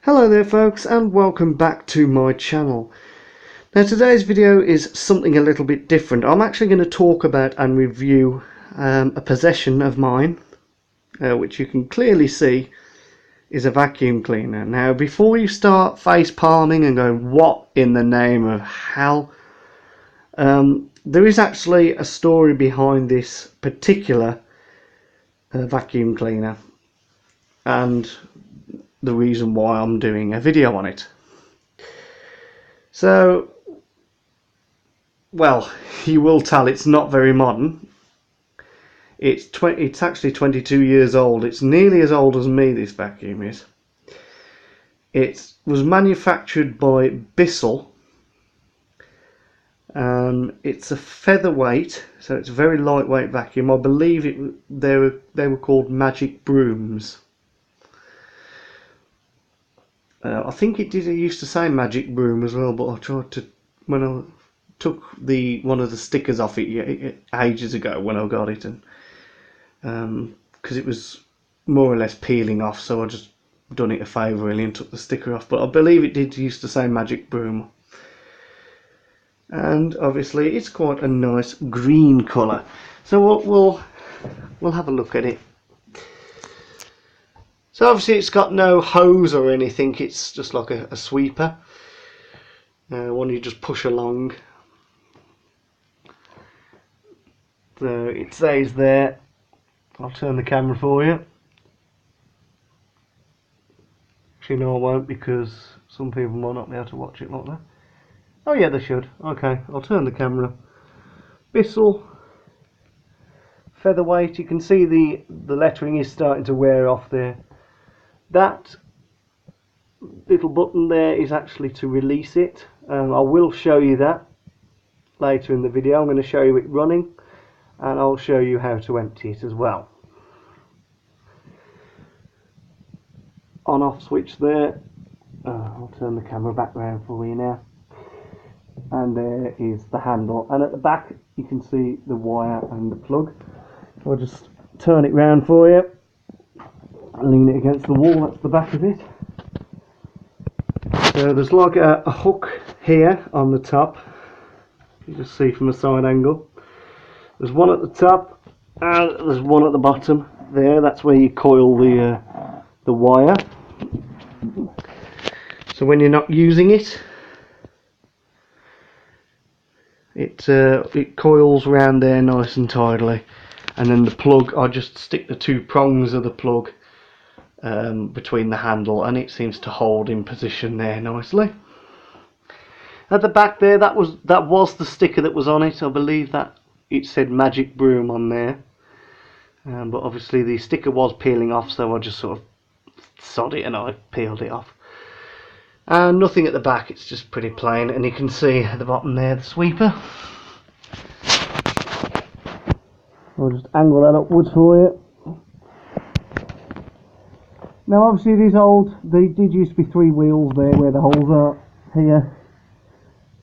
Hello there folks, and welcome back to my channel. Now today's video is something a little bit different. I'm actually going to talk about and review a possession of mine, which you can clearly see is a vacuum cleaner. Now before you start face palming and going what in the name of hell, there is actually a story behind this particular vacuum cleaner and the reason why I'm doing a video on it. So, well, you will tell it's not very modern. It's actually 22 years old. It's nearly as old as me, this vacuum is. It was manufactured by Bissell. It's a featherweight, so it's a very lightweight vacuum. I believe they were called magic brooms. I think it used to say magic broom as well, but I tried to, when I took one of the stickers off it ages ago when I got it, and because it was more or less peeling off, so I just done it a favour really and took the sticker off. But I believe it did used to say magic broom, and obviously it's quite a nice green colour. So we'll have a look at it. So obviously it's got no hose or anything, it's just like a sweeper, one you just push along. So it says there, I'll turn the camera for you. Actually no I won't, because some people might not be able to watch it like that. Oh yeah, they should. Okay, I'll turn the camera. Bissell featherweight, you can see the lettering is starting to wear off there. That little button there is actually to release it. I will show you that later in the video. I'm going to show you it running, and I'll show you how to empty it as well. On off switch there. I'll turn the camera back round for you now. And there is the handle, and at the back you can see the wire and the plug. I'll just turn it round for you. Lean it against the wall, that's the back of it. So there's like a hook here on the top, you just see from a side angle. There's one at the top and there's one at the bottom there, that's where you coil the wire. So when you're not using it, it coils around there nice and tidily. And then the plug, I just stick the two prongs of the plug between the handle, and it seems to hold in position there nicely. At the back there, that was the sticker that was on it. I believe that it said magic broom on there, but obviously the sticker was peeling off, so I just sort of sod it and I peeled it off. And nothing at the back, it's just pretty plain, and you can see at the bottom there the sweeper. I'll just angle that upwards for you. Now obviously it is old. There did used to be three wheels there where the holes are. Here,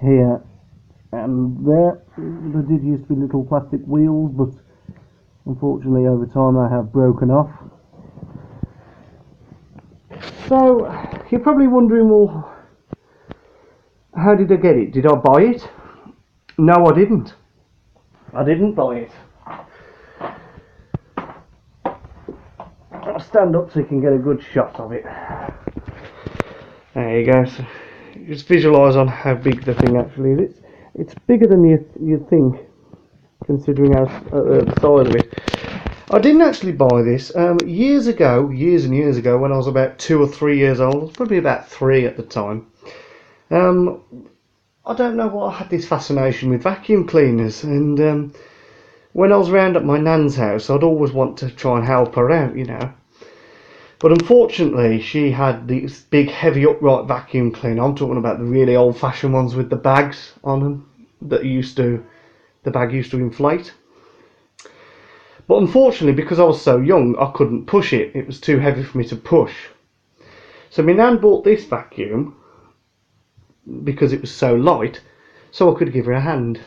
here and there. There did used to be little plastic wheels, but unfortunately over time they have broken off. So you're probably wondering, well, how did I get it? Did I buy it? No, I didn't. I didn't buy it. I'll stand up so you can get a good shot of it. There you go. So just visualise on how big the thing actually is. It's bigger than you think, considering how the size of it. I didn't actually buy this years and years ago, when I was about 2 or 3 years old. I was probably about 3 at the time. I don't know what, I had this fascination with vacuum cleaners, and when I was round at my nan's house, I'd always want to try and help her out, you know. But unfortunately, she had these big, heavy, upright vacuum cleaner. I'm talking about the really old-fashioned ones with the bags on them that the bag used to inflate. But unfortunately, because I was so young, I couldn't push it. It was too heavy for me to push. So my nan bought this vacuum because it was so light, so I could give her a hand.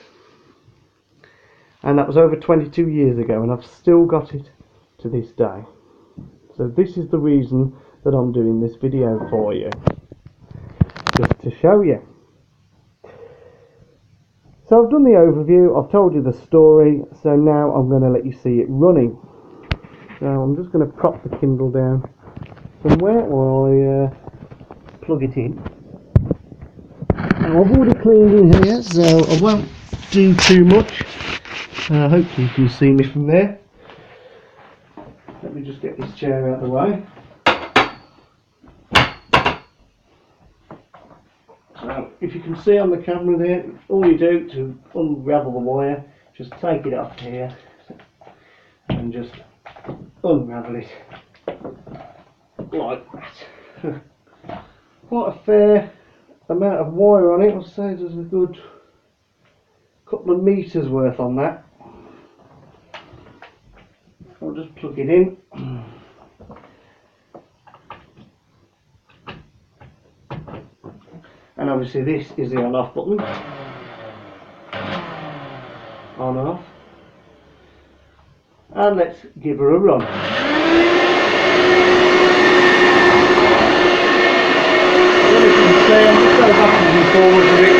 And that was over 22 years ago, and I've still got it to this day. So this is the reason that I'm doing this video for you, just to show you. So I've done the overview, I've told you the story, so now I'm going to let you see it running. So I'm just going to prop the Kindle down somewhere while I plug it in. Now I've already cleaned in here, so I won't do too much. Hopefully you can see me from there. Let me just get this chair out of the way. So if you can see on the camera there, all you do to unravel the wire, just take it off here and just unravel it like that. Quite a fair amount of wire on it. I'll say there's a good couple of meters worth on that. I'll just plug it in. And obviously this is the on off button. On and off. And let's give her a run. As you can see, I'm just going backwards and forwards a bit,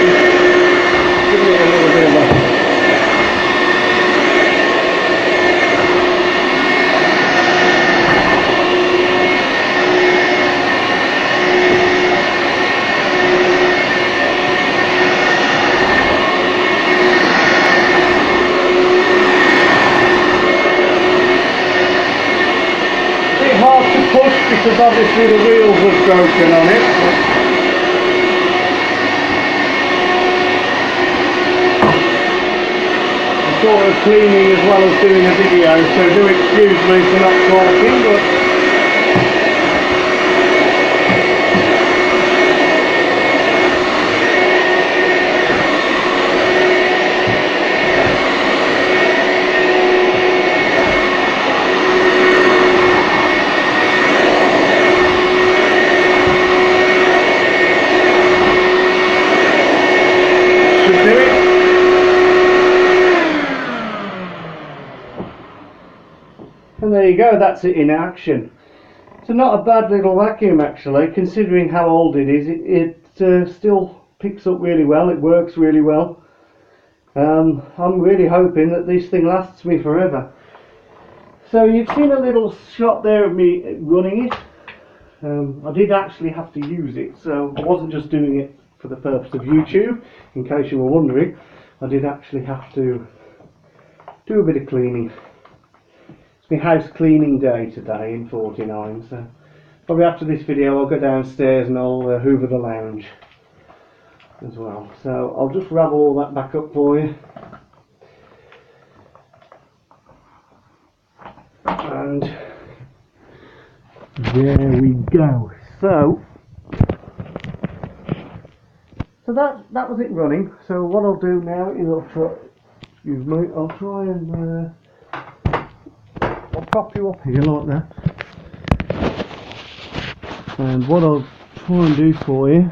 giving it a little bit of a hard to push because obviously the wheels are broken on it. I'm sort of cleaning as well as doing a video, so do excuse me for not talking, but and there you go, that's it in action. So not a bad little vacuum actually, considering how old it is. It still picks up really well, it works really well. I'm really hoping that this thing lasts me forever. So you've seen a little shot there of me running it. I did actually have to use it, so I wasn't just doing it for the purpose of YouTube, in case you were wondering. I did actually have to do a bit of cleaning. My house cleaning day today in 49, so probably after this video I'll go downstairs and I'll hoover the lounge as well. So I'll just wrap all that back up for you, and there we go. So that was it running. So what I'll do now is I'll try and I'll prop you up here like that, and what I'll try and do for you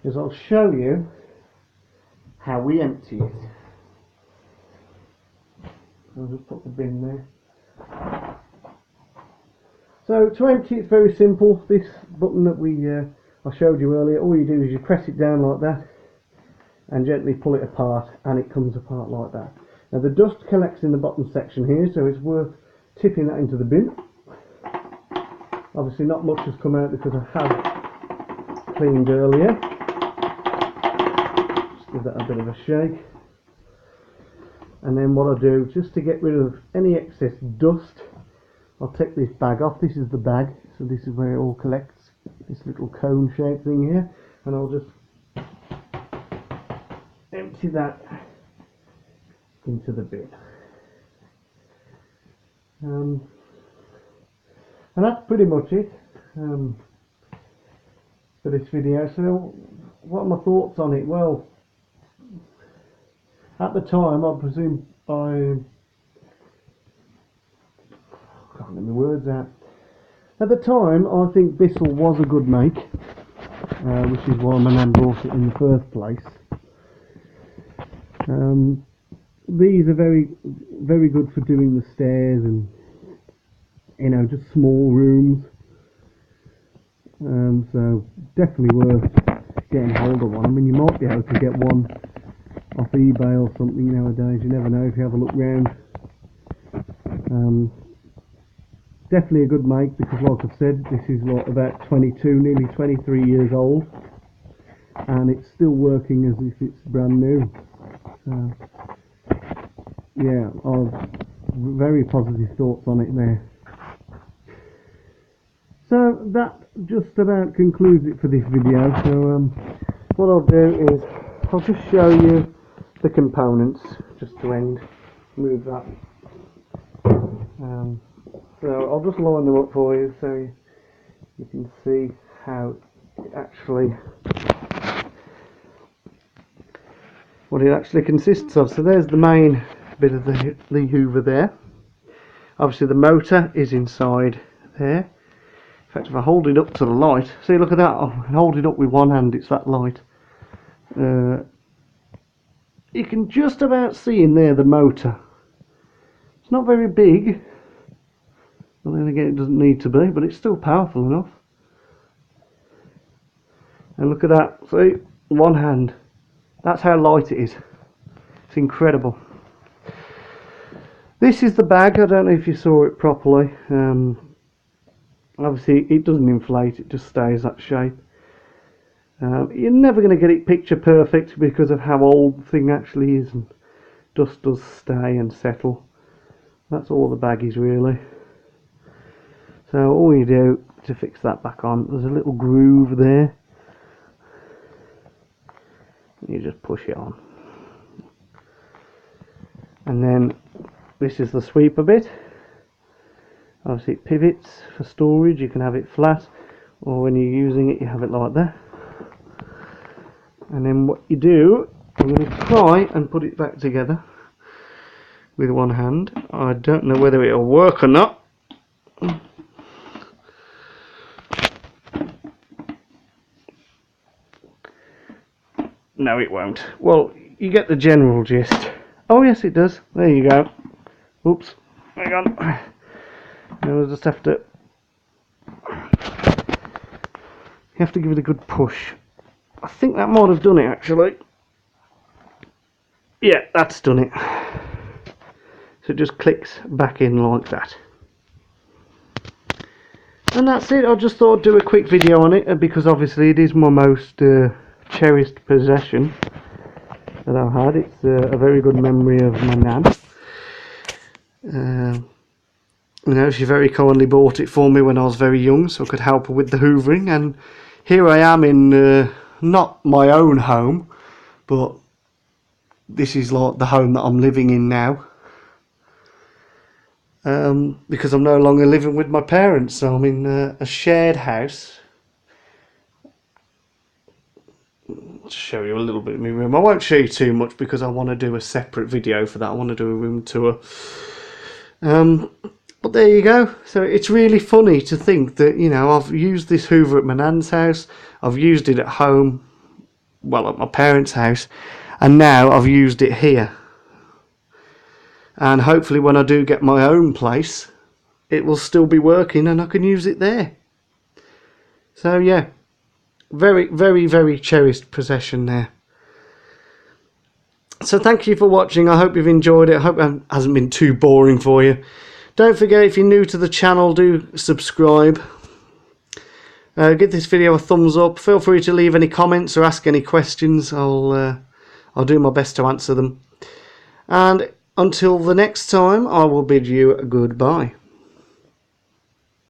is I'll show you how we empty it. I'll just put the bin there. So to empty it's very simple. This button that I showed you earlier, all you do is you press it down like that and gently pull it apart, and it comes apart like that. Now the dust collects in the bottom section here, so it's worth tipping that into the bin. Obviously not much has come out because I have cleaned earlier. Just give that a bit of a shake. And then what I do, just to get rid of any excess dust, I'll take this bag off. This is the bag, so this is where it all collects, this little cone shaped thing here, and I'll just empty that into the bin. And that's pretty much it for this video. So what are my thoughts on it? Well, at the time I presume I can't get my words out. At the time I think Bissell was a good make, which is why my nan bought it in the first place. These are very, very good for doing the stairs and, you know, just small rooms. So definitely worth getting hold of one. I mean, you might be able to get one off eBay or something nowadays. You never know if you have a look round. Definitely a good make, because like I've said, this is like about 22, nearly 23 years old, and it's still working as if it's brand new. So yeah, I've very positive thoughts on it there. So that just about concludes it for this video. So what I'll do is I'll just show you the components just to end. Move that. So I'll just line them up for you so you can see how it actually, what it actually consists of. So there's the main bit of the Hoover there. Obviously the motor is inside there. In fact, if I hold it up to the light, see, look at that, I can hold it up with one hand, it's that light. You can just about see in there the motor. It's not very big. Well, then again, it doesn't need to be, but it's still powerful enough. And look at that, see, one hand. That's how light it is. It's incredible. This is the bag. I don't know if you saw it properly. Obviously, it doesn't inflate, it just stays that shape. You're never going to get it picture perfect because of how old the thing actually is, and dust does stay and settle. That's all the bag is really. So all you do to fix that back on, there's a little groove there. You just push it on. And then this is the sweeper bit. Obviously it pivots for storage. You can have it flat, or when you're using it you have it like that. And then what you do, I'm going to try and put it back together with one hand. I don't know whether it'll work or not. No, it won't. Well, you get the general gist. Oh yes, it does. There you go. Oops. Hang on. Now we'll just have to. You have to give it a good push. I think that might have done it actually. Yeah, that's done it. So it just clicks back in like that. And that's it. I just thought I'd do a quick video on it because obviously it is my most cherished possession that I've had. It's a very good memory of my nan. You know, she very kindly bought it for me when I was very young so I could help her with the hoovering, and here I am in not my own home, but this is like the home that I'm living in now, because I'm no longer living with my parents, so I'm in a shared house. I'll show you a little bit of my room. I won't show you too much because I want to do a separate video for that. I want to do a room tour. But there you go. So it's really funny to think that, you know, I've used this Hoover at my nan's house, I've used it at home, well, at my parents' house, and now I've used it here. And hopefully when I do get my own place, it will still be working and I can use it there. So yeah, very, very, very cherished possession there. So thank you for watching. I hope you've enjoyed it. I hope it hasn't been too boring for you. Don't forget, if you're new to the channel, do subscribe. Give this video a thumbs up. Feel free to leave any comments or ask any questions. I'll do my best to answer them. And until the next time, I will bid you goodbye.